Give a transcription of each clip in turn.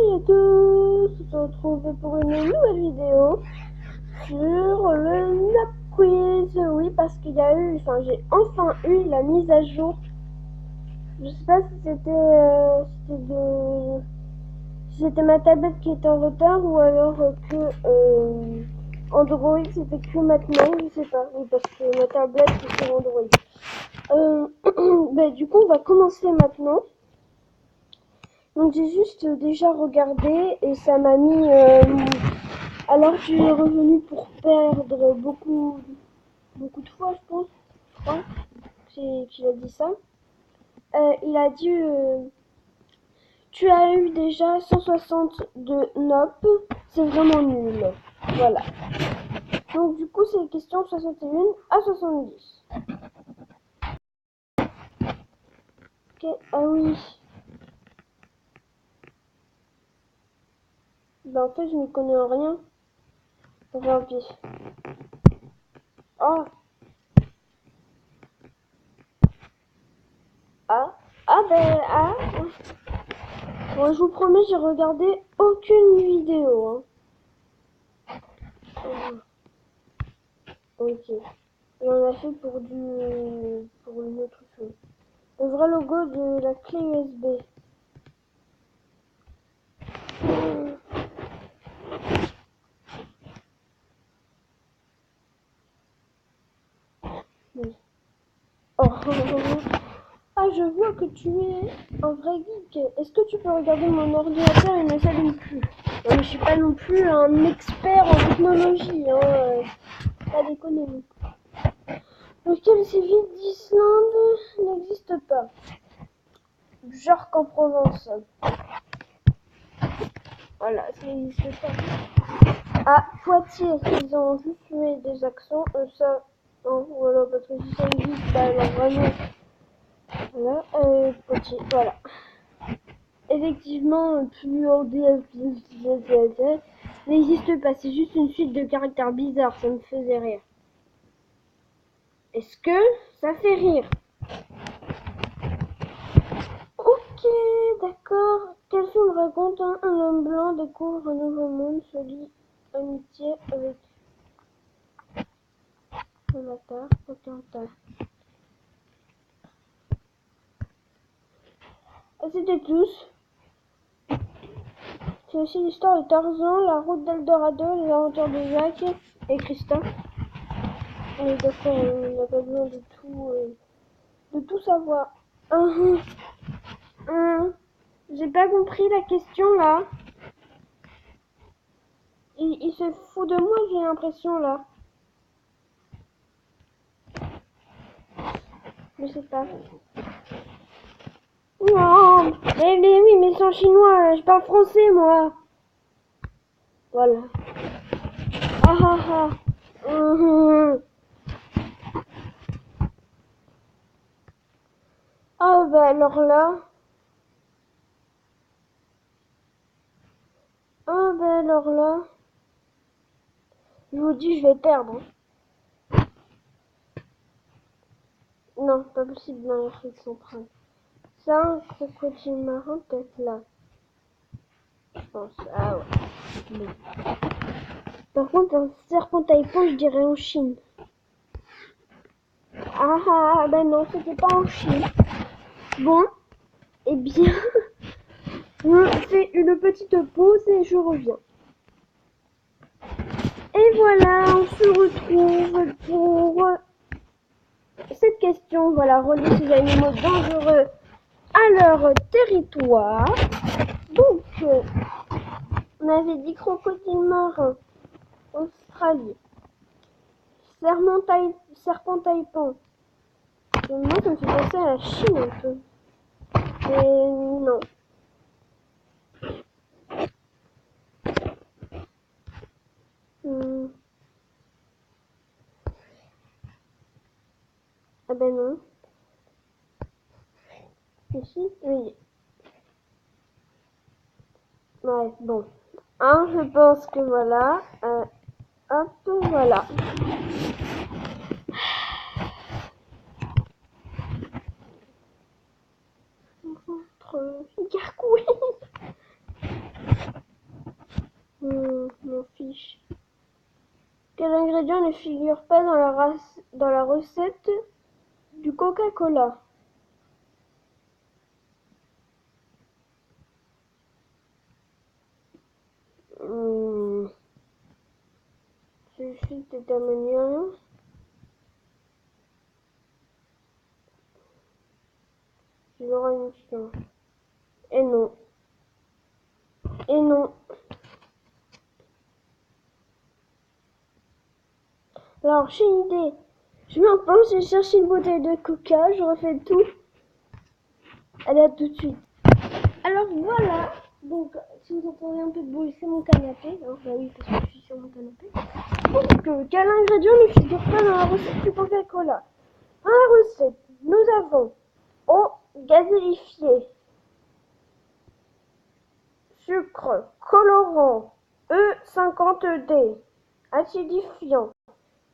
Salut à tous, on se retrouve pour une nouvelle vidéo sur le Nap Quiz. Oui, parce qu'il y a eu, j'ai enfin eu la mise à jour. Je sais pas si c'était ma tablette qui était en retard ou alors que Android c'était que maintenant, je sais pas. Oui, parce que ma tablette c'est sur Android. Du coup, on va commencer maintenant. Donc j'ai juste déjà regardé et ça m'a mis... alors tu es revenu pour perdre beaucoup de fois, je pense. Je crois qu'il a dit ça. Il a dit... tu as eu déjà 160 de NOP. C'est vraiment nul. Voilà. Donc du coup c'est question 61 à 70. Okay. Ah oui. En fait je n'y connais rien. Enfin, puis... Oh. Bon, je vous promets, j'ai regardé aucune vidéo. Ok. Et on a fait pour une autre chose. Le vrai logo de la clé USB. Oui. Oh. Ah, je vois que tu es un vrai geek. Est-ce que tu peux regarder mon ordinateur? Il ne s'allume plus. Non, mais je suis pas non plus un expert en technologie. Pas déconner. Lequel ces villes d'Islande n'existe pas? Genre qu'en Provence. Voilà, ça n'existe pas. À Poitiers, ils ont juste mis des accents. Ça, non, voilà, parce que si ça existe, bah alors vraiment. Voilà, Poitiers, voilà. Effectivement, plus en n'existe pas, c'est juste une suite de caractères bizarres, ça me faisait rire. Est-ce que ça fait rire? Ok, d'accord. Quel film raconte un homme blanc découvre un nouveau monde, se lie amitié avec un avatar, aucun tas. Ah, c'était tous. C'est aussi l'histoire de Tarzan, la route d'Eldorado, les aventures de Jacques et Christin. Et d'accord, on n'a pas besoin de tout savoir. J'ai pas compris la question là. Il se fout de moi, j'ai l'impression là. Je sais pas. Non, mais oui, mais c'est en chinois, je parle français moi. Voilà. Ah ah ah. Ah bah alors là. Ah bah alors là. Je vous dis, je vais perdre. Non, pas possible dans l'Afrique centrale. Ça, un crocodile marin peut-être là. Je pense. Ah ouais. Bon. Par contre, un serpent taïpan, je dirais en Chine. Ah ben non, c'était pas en Chine. Bon, eh bien, je fais une petite pause et je reviens. Et voilà, on se retrouve pour cette question. Voilà, relier ces animaux dangereux à leur territoire. Donc, on avait dit crocodile marin, Australie, serpent taipan. Moi, ça me fait penser à la Chine un peu. Mais non. Ah ben non. Ici, oui. Ouais, bon. Je pense que voilà. Hop, voilà. Gargouille. ingrédient ne figure pas dans la recette du Coca-Cola? Sulfite d'ammonium. Fluorination. Et non. Et non. Alors, j'ai une idée. Je me pense, j'ai cherché une bouteille de coca, je refais tout. Allez, à tout de suite. Alors voilà, donc si vous entendez un peu de bruit, c'est mon canapé. Hein, bah oui, parce que je suis sur mon canapé. Donc, quel ingrédient ne figure pas dans la recette du Coca-Cola? Dans la recette, nous avons eau gazéifiée, sucre, colorant, E50D, acidifiant,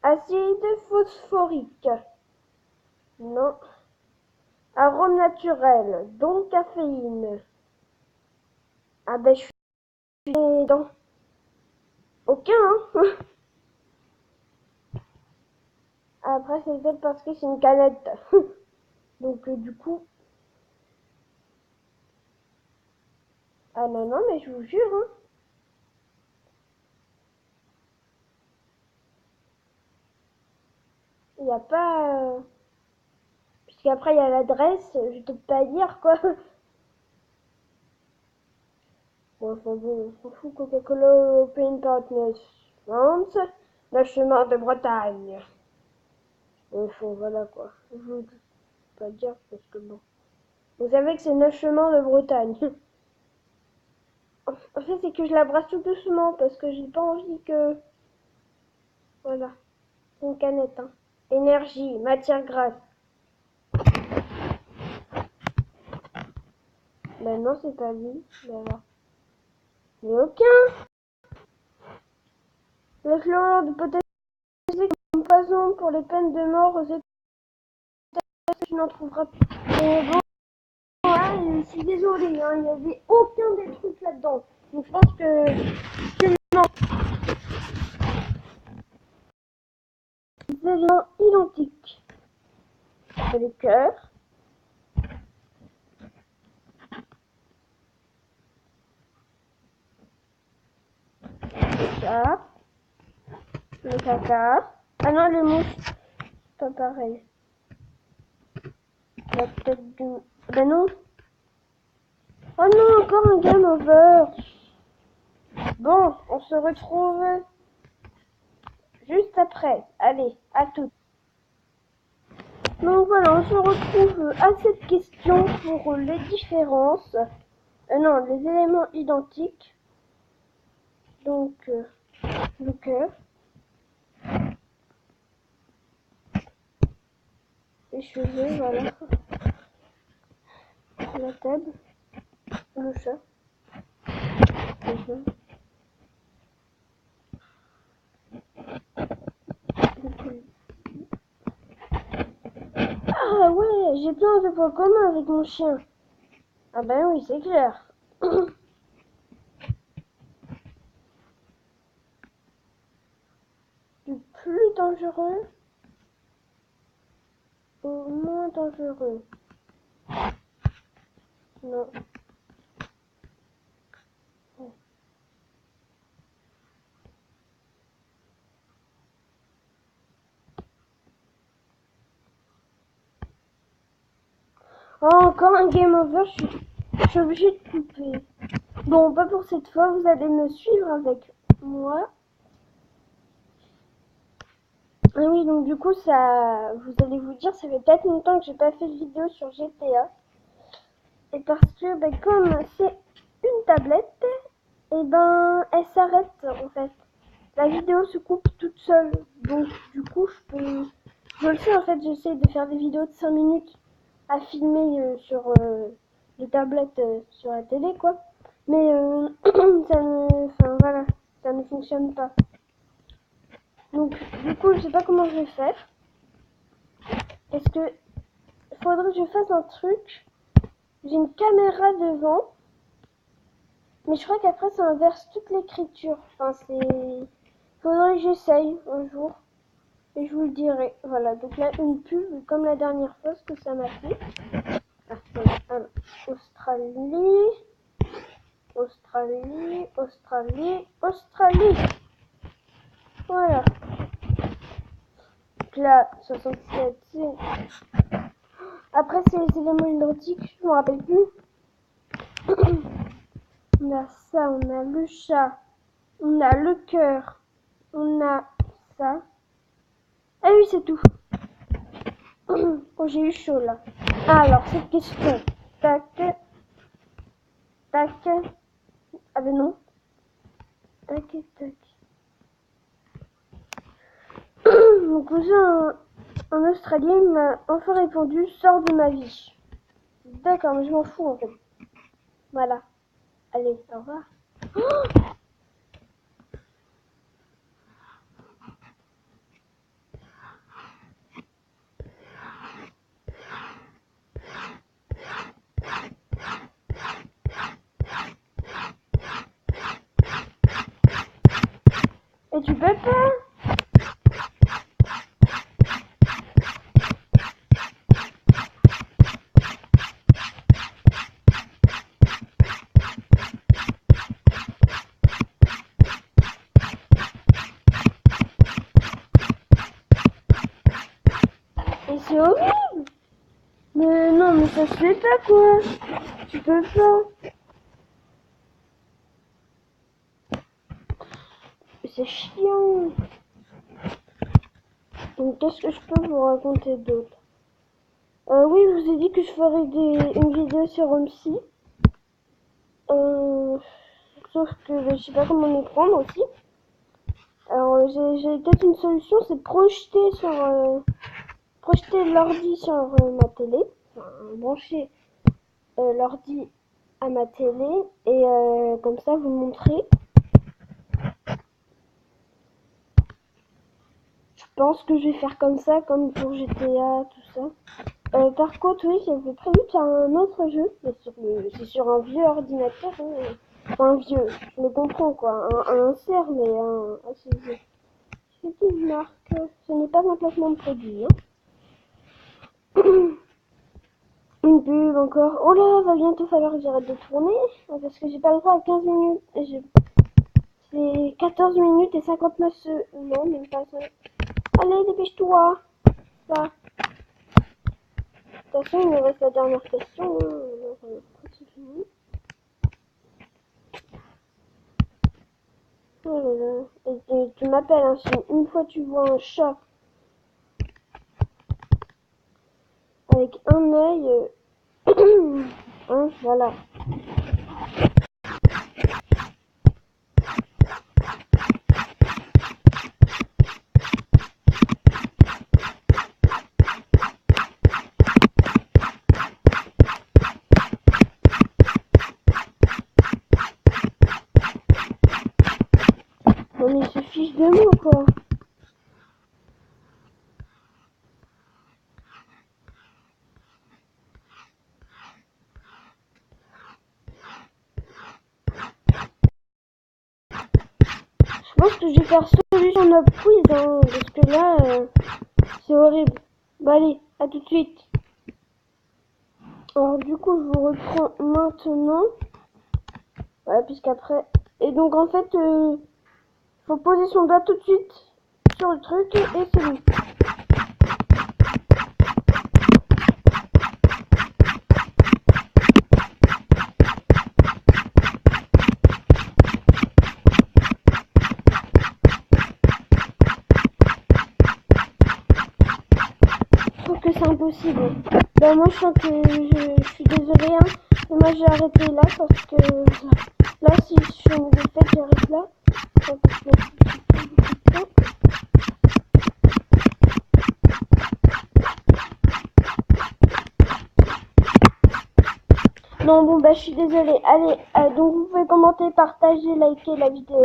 acide phosphorique, non, arôme naturel, donc caféine. Ah ben je suis dans aucun, hein. Après c'est peut-être parce que c'est une canette. Donc du coup... Ah non, non, mais je vous jure, hein. Il n'y a pas... Puisqu'après il y a l'adresse, je vais peut-être pas dire quoi. Bon, enfin bon, on s'en fout. Coca-Cola European Partners France, le chemin de Bretagne. Enfin voilà quoi. Je veux pas dire parce que bon. Vous savez que c'est 9 chemins de Bretagne. En fait, c'est que je la brasse tout doucement parce que j'ai pas envie que... Voilà. C'est une canette, hein. Énergie, matière grasse. Ben non, c'est pas lui. Ben alors. Mais aucun. Le chlorure de potassium comme poison pour les peines de mort aux États-Unis, tu n'en trouveras pas. Mais bon, ouais, je suis désolée, hein, il n'y avait aucun des trucs là-dedans. Donc je pense que non. Des éléments identiques. Le cœur. Le chat. Le caca. Ah non, les mouches. Pas pareil. La tête du... Ben non. Oh non, encore un game over. Bon, on se retrouve juste après. Allez, à tout. Donc voilà, on se retrouve à cette question pour les différences. Non, les éléments identiques. Donc, le cœur. Les cheveux, voilà. La table. Le chat. Ah ouais, j'ai plein de points communs avec mon chien. Ah ben oui, c'est clair. Du plus dangereux au moins dangereux. Non. Oh, encore un game over, je suis obligée de couper. Bon, pas pour cette fois, vous allez me suivre avec moi. Ah oui, donc du coup, ça, vous allez vous dire, ça fait peut-être longtemps que j'ai pas fait de vidéo sur GTA. Et parce que, ben, comme c'est une tablette, et ben, elle s'arrête en fait. La vidéo se coupe toute seule. Donc, du coup, je le sais en fait, j'essaie de faire des vidéos de 5 minutes à filmer sur les tablettes sur la télé, quoi. Mais ça ne, enfin voilà, ça ne fonctionne pas. Donc, du coup, je sais pas comment je vais faire. Est-ce que faudrait que je fasse un truc? J'ai une caméra devant, mais je crois qu'après ça inverse toute l'écriture. Enfin, c'est... Faudrait que j'essaye un jour. Et je vous le dirai. Voilà, donc là, une pub, comme la dernière fois, ce que ça m'a fait. Ah, voilà. Alors, Australie. Australie, Australie, Australie. Voilà. Donc là, 67, c'est... Après, c'est les éléments identiques, je me rappelle plus. On a ça, on a le chat, on a le cœur, on a ça. Ah oui, c'est tout. Oh, j'ai eu chaud là. Alors, cette question. Tac. Tac. Ah ben non. Tac, tac. Mon cousin en Australie m'a enfin répondu, sors de ma vie. D'accord, mais je m'en fous en fait. Voilà. Allez, au revoir. Et tu peux pas? Et c'est horrible. Mais non, mais ça se fait pas quoi. Tu peux pas. C'est chiant. Donc qu'est-ce que je peux vous raconter d'autre? Oui, je vous ai dit que je ferais une vidéo sur Homesy. Sauf que je sais pas comment m'y prendre aussi. Alors j'ai peut-être une solution, c'est projeter l'ordi sur ma télé, enfin, brancher l'ordi à ma télé et comme ça vous montrer. Je pense que je vais faire comme ça, comme pour GTA, tout ça. Par contre, oui, j'avais prévu de faire un autre jeu, mais c'est sur un vieux ordinateur. Hein. Enfin, vieux, je me comprends quoi. Un CER, mais assez vieux. C'est une marque, ce n'est pas un placement de produit. Hein. Une pub encore. Oh là, va bientôt falloir que j'arrête de tourner, parce que j'ai pas le droit à 15 minutes. C'est 14 minutes et 59 secondes. Non, même pas ça. Allez, dépêche-toi. Ça. De toute façon, il me reste la dernière question. C'est fini. Oh là là. Et tu m'appelles, hein, si une fois tu vois un chat avec un œil, hein, voilà. Non mais il se fiche de moi quoi. Je pense que je vais faire solution no quiz, hein, parce que là, c'est horrible. Bah allez, à tout de suite. Alors du coup, je vous reprends maintenant. Voilà, puisqu'après... Et donc en fait, faut poser son doigt tout de suite sur le truc et c'est bon. Je trouve que c'est impossible. Bah moi je sens que je suis désolée, hein. Mais moi j'ai arrêté là parce que là si je fais une défaite j'arrête là. Non bon bah je suis désolée. Allez, donc vous pouvez commenter, partager, liker la vidéo.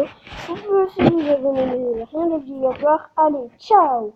Vous pouvez aussi vous abonner, rien d'obligatoire. Allez, ciao.